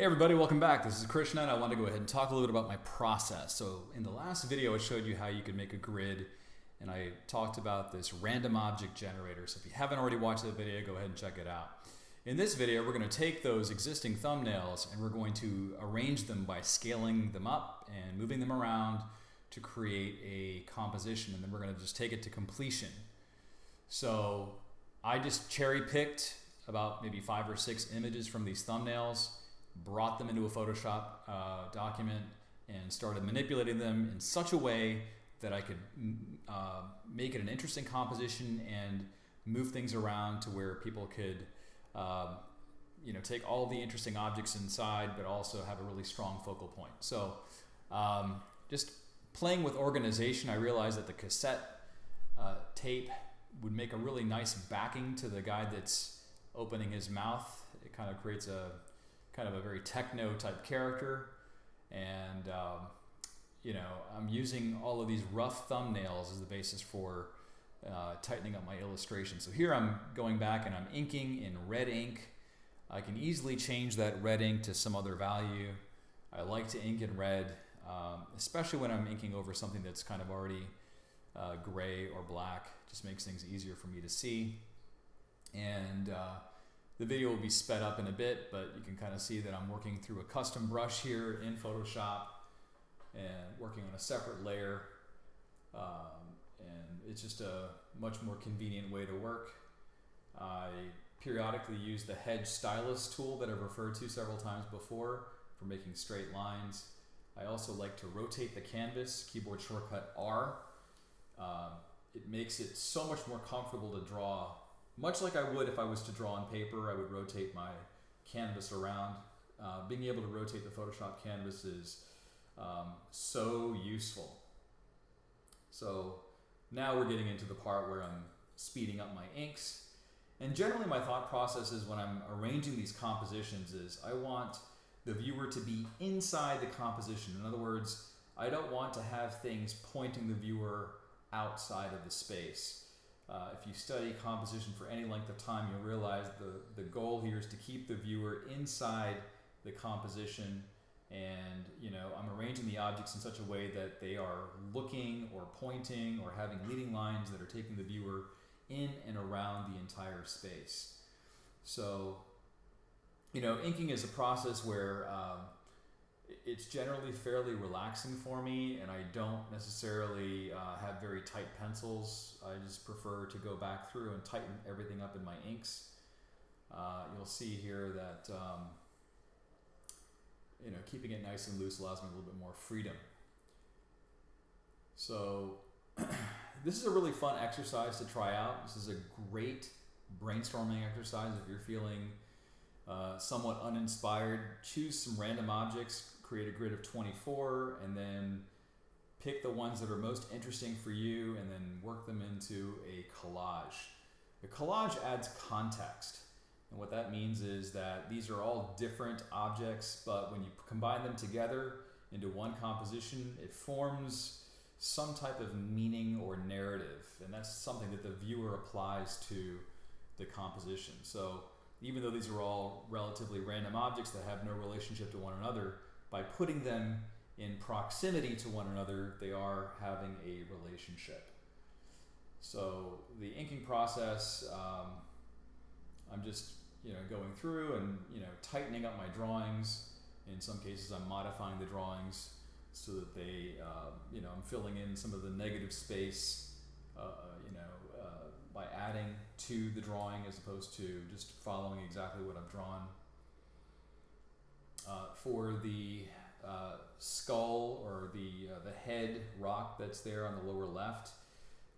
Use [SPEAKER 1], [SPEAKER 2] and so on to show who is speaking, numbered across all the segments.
[SPEAKER 1] Hey everybody, welcome back. This is Krishna and I want to go ahead and talk a little bit about my process. So in the last video I showed you how you could make a grid and I talked about this random object generator. So if you haven't already watched that video, go ahead and check it out. In this video we're going to take those existing thumbnails and we're going to arrange them by scaling them up and moving them around to create a composition, and then we're going to just take it to completion. So I just cherry picked about maybe 5 or 6 images from these thumbnails, brought them into a Photoshop document and started manipulating them in such a way that I could make it an interesting composition and move things around to where people could take all the interesting objects inside but also have a really strong focal point. So just playing with organization, I realized that the cassette tape would make a really nice backing to the guy that's opening his mouth. It kind of creates a kind of a very techno type character, and I'm using all of these rough thumbnails as the basis for tightening up my illustration. So here I'm going back and I'm inking in red ink. I can easily change that red ink to some other value. I like to ink in red, especially when I'm inking over something that's kind of already gray or black. Just makes things easier for me to see. And the video will be sped up in a bit, but you can kind of see that I'm working through a custom brush here in Photoshop and working on a separate layer. And it's just a much more convenient way to work. I periodically use the Hedge Stylus tool that I've referred to several times before for making straight lines. I also like to rotate the canvas, keyboard shortcut R. It makes it so much more comfortable to draw. Much like I would if I was to draw on paper, I would rotate my canvas around. Being able to rotate the Photoshop canvas is so useful. So now we're getting into the part where I'm speeding up my inks. And generally my thought process is when I'm arranging these compositions is I want the viewer to be inside the composition. In other words, I don't want to have things pointing the viewer outside of the space. If you study composition for any length of time, you'll realize the goal here is to keep the viewer inside the composition, and I'm arranging the objects in such a way that they are looking or pointing or having leading lines that are taking the viewer in and around the entire space. So, inking is a process where it's generally fairly relaxing for me, and I don't necessarily have very tight pencils. I just prefer to go back through and tighten everything up in my inks. You'll see here that keeping it nice and loose allows me a little bit more freedom. So this is a really fun exercise to try out. This is a great brainstorming exercise if you're feeling somewhat uninspired. Choose some random objects, create a grid of 24, and then pick the ones that are most interesting for you and then work them into a collage. The collage adds context, and what that means is that these are all different objects, but when you combine them together into one composition, it forms some type of meaning or narrative, and that's something that the viewer applies to the composition. So even though these are all relatively random objects that have no relationship to one another, by putting them in proximity to one another, they are having a relationship. So the inking process, I'm just going through and tightening up my drawings. In some cases I'm modifying the drawings so that they, I'm filling in some of the negative space, by adding to the drawing as opposed to just following exactly what I've drawn. For the skull or the head rock that's there on the lower left,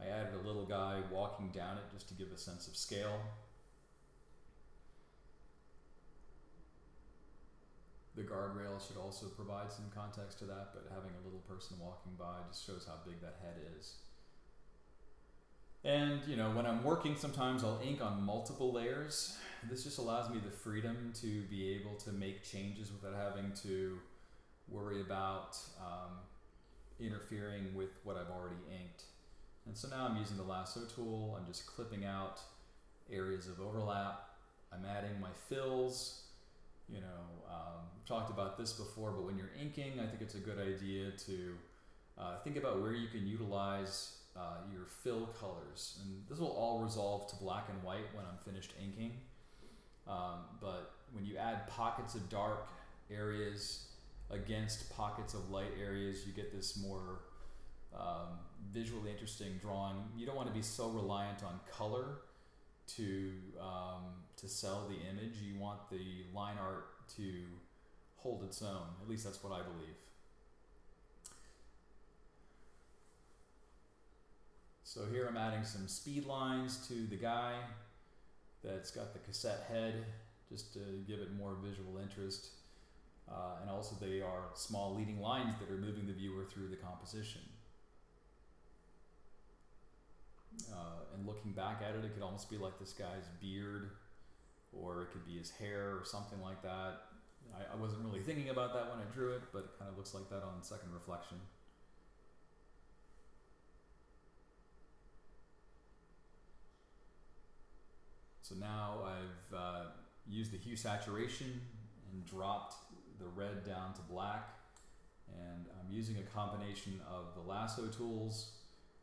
[SPEAKER 1] I added a little guy walking down it just to give a sense of scale. The guardrail should also provide some context to that, but having a little person walking by just shows how big that head is. And when I'm working, sometimes I'll ink on multiple layers. This just allows me the freedom to be able to make changes without having to worry about interfering with what I've already inked. And so now I'm using the Lasso tool. I'm just clipping out areas of overlap. I'm adding my fills, talked about this before, but when you're inking, I think it's a good idea to think about where you can utilize your fill colors. And this will all resolve to black and white when I'm finished inking. But when you add pockets of dark areas against pockets of light areas, you get this more visually interesting drawing. You don't want to be so reliant on color to sell the image. You want the line art to hold its own. At least that's what I believe. So here I'm adding some speed lines to the guy that's got the cassette head, just to give it more visual interest. And also they are small leading lines that are moving the viewer through the composition. And looking back at it, it could almost be like this guy's beard, or it could be his hair or something like that. I wasn't really thinking about that when I drew it, but it kind of looks like that on second reflection. So now I've used the hue saturation and dropped the red down to black, and I'm using a combination of the Lasso tools,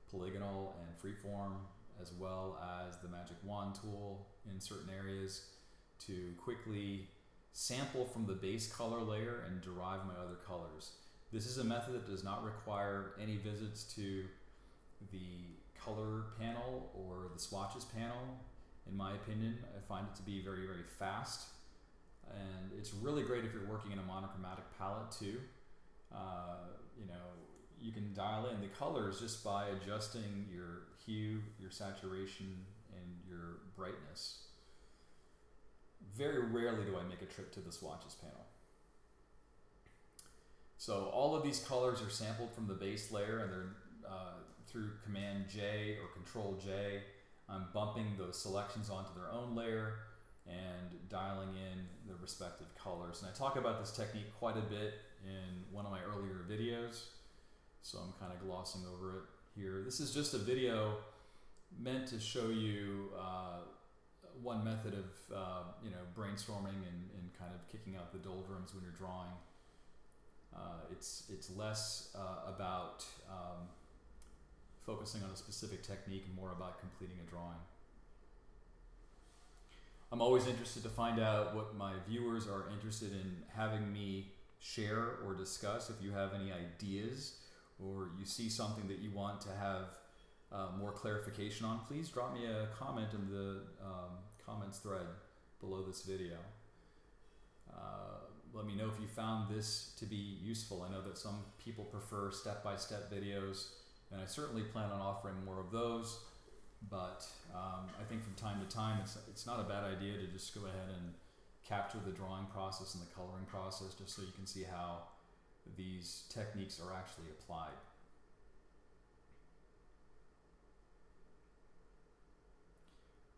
[SPEAKER 1] polygonal and freeform, as well as the magic wand tool in certain areas to quickly sample from the base color layer and derive my other colors. This is a method that does not require any visits to the color panel or the swatches panel. In my opinion, I find it to be very, very fast, and it's really great if you're working in a monochromatic palette too. You can dial in the colors just by adjusting your hue, your saturation, and your brightness. Very rarely do I make a trip to the swatches panel. So all of these colors are sampled from the base layer, and they're through Command J or Control J. I'm bumping those selections onto their own layer and dialing in the respective colors. And I talk about this technique quite a bit in one of my earlier videos, so I'm kind of glossing over it here. This is just a video meant to show you one method of brainstorming and kind of kicking out the doldrums when you're drawing. It's less about focusing on a specific technique and more about completing a drawing. I'm always interested to find out what my viewers are interested in having me share or discuss. If you have any ideas or you see something that you want to have more clarification on, please drop me a comment in the comments thread below this video. Let me know if you found this to be useful. I know that some people prefer step-by-step videos, and I certainly plan on offering more of those, but I think from time to time it's not a bad idea to just go ahead and capture the drawing process and the coloring process, just so you can see how these techniques are actually applied.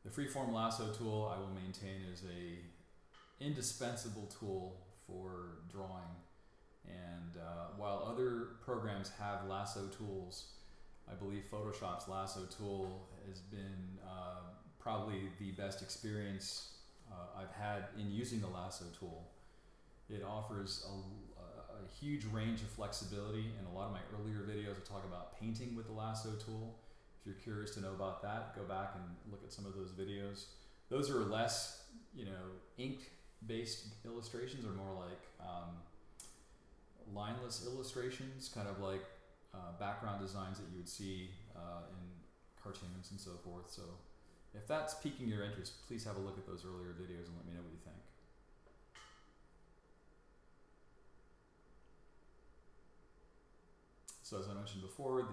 [SPEAKER 1] The Freeform Lasso tool I will maintain as a indispensable tool for drawing, and while other programs have lasso tools, I believe Photoshop's Lasso tool has been probably the best experience I've had in using the Lasso tool. It offers a huge range of flexibility. In a lot of my earlier videos I talk about painting with the Lasso tool. If you're curious to know about that, go back and look at some of those videos. Those are less, ink-based illustrations, or more like lineless illustrations, kind of like background designs that you would see in cartoons and so forth. So if that's piquing your interest, please have a look at those earlier videos and let me know what you think. So as I mentioned before,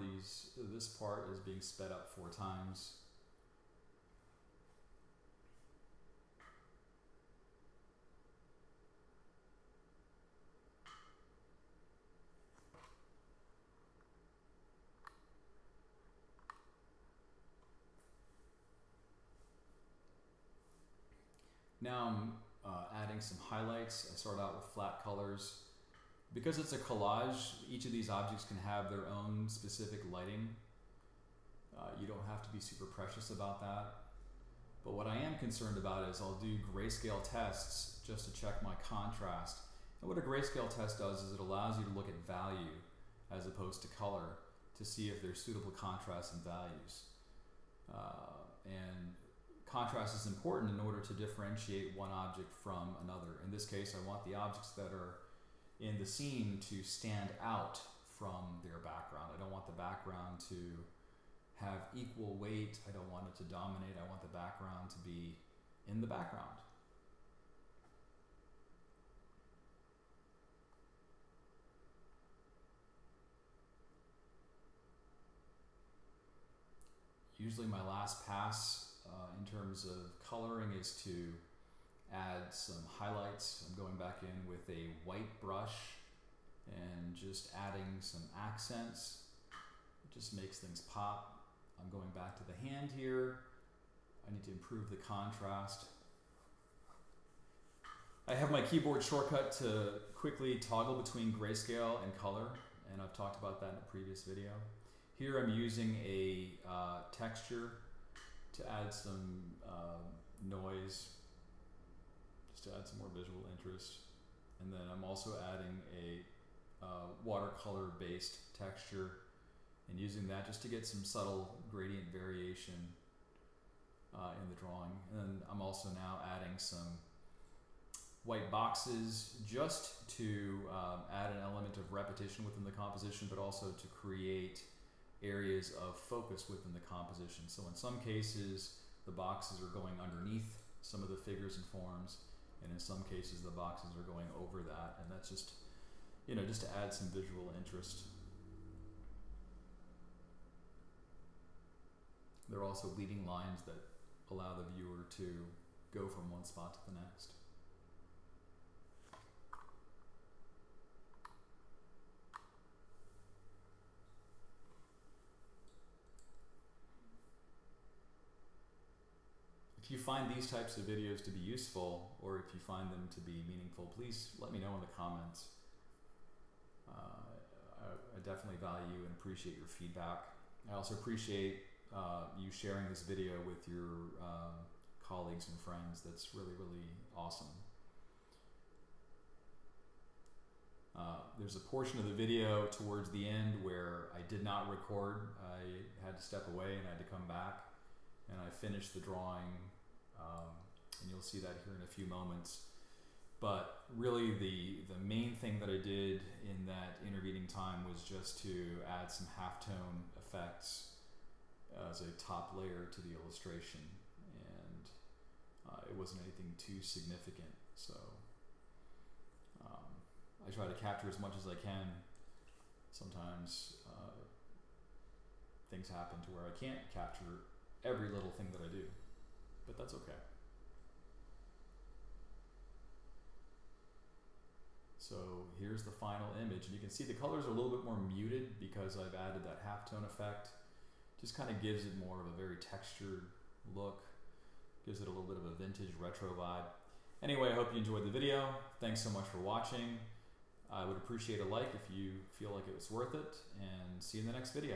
[SPEAKER 1] this part is being sped up 4 times. Now I'm adding some highlights. I start out with flat colors. Because it's a collage, each of these objects can have their own specific lighting. You don't have to be super precious about that. But what I am concerned about is I'll do grayscale tests just to check my contrast. And what a grayscale test does is it allows you to look at value as opposed to color to see if there's suitable contrast and values. And contrast is important in order to differentiate one object from another. In this case, I want the objects that are in the scene to stand out from their background. I don't want the background to have equal weight. I don't want it to dominate. I want the background to be in the background. Usually my last pass in terms of coloring is to add some highlights. I'm going back in with a white brush and just adding some accents. It just makes things pop. I'm going back to the hand here. I need to improve the contrast. I have my keyboard shortcut to quickly toggle between grayscale and color, and I've talked about that in a previous video. Here I'm using a texture to add some noise, just to add some more visual interest. And then I'm also adding a watercolor based texture and using that just to get some subtle gradient variation in the drawing. And I'm also now adding some white boxes just to add an element of repetition within the composition, but also to create areas of focus within the composition. So in some cases, the boxes are going underneath some of the figures and forms, and in some cases, the boxes are going over that, and that's just, you know, just to add some visual interest. There are also leading lines that allow the viewer to go from one spot to the next. If you find these types of videos to be useful, or if you find them to be meaningful, please let me know in the comments. I definitely value and appreciate your feedback. I also appreciate you sharing this video with your colleagues and friends. That's really, really awesome. There's a portion of the video towards the end where I did not record. I had to step away and I had to come back, and I finished the drawing. And you'll see that here in a few moments. But really the main thing that I did in that intervening time was just to add some halftone effects as a top layer to the illustration. And it wasn't anything too significant. So I try to capture as much as I can. Sometimes things happen to where I can't capture every little thing that I do, but that's okay. So here's the final image, and you can see the colors are a little bit more muted because I've added that halftone effect. Just kind of gives it more of a very textured look, gives it a little bit of a vintage retro vibe. Anyway, I hope you enjoyed the video. Thanks so much for watching. I would appreciate a like if you feel like it was worth it, and see you in the next video.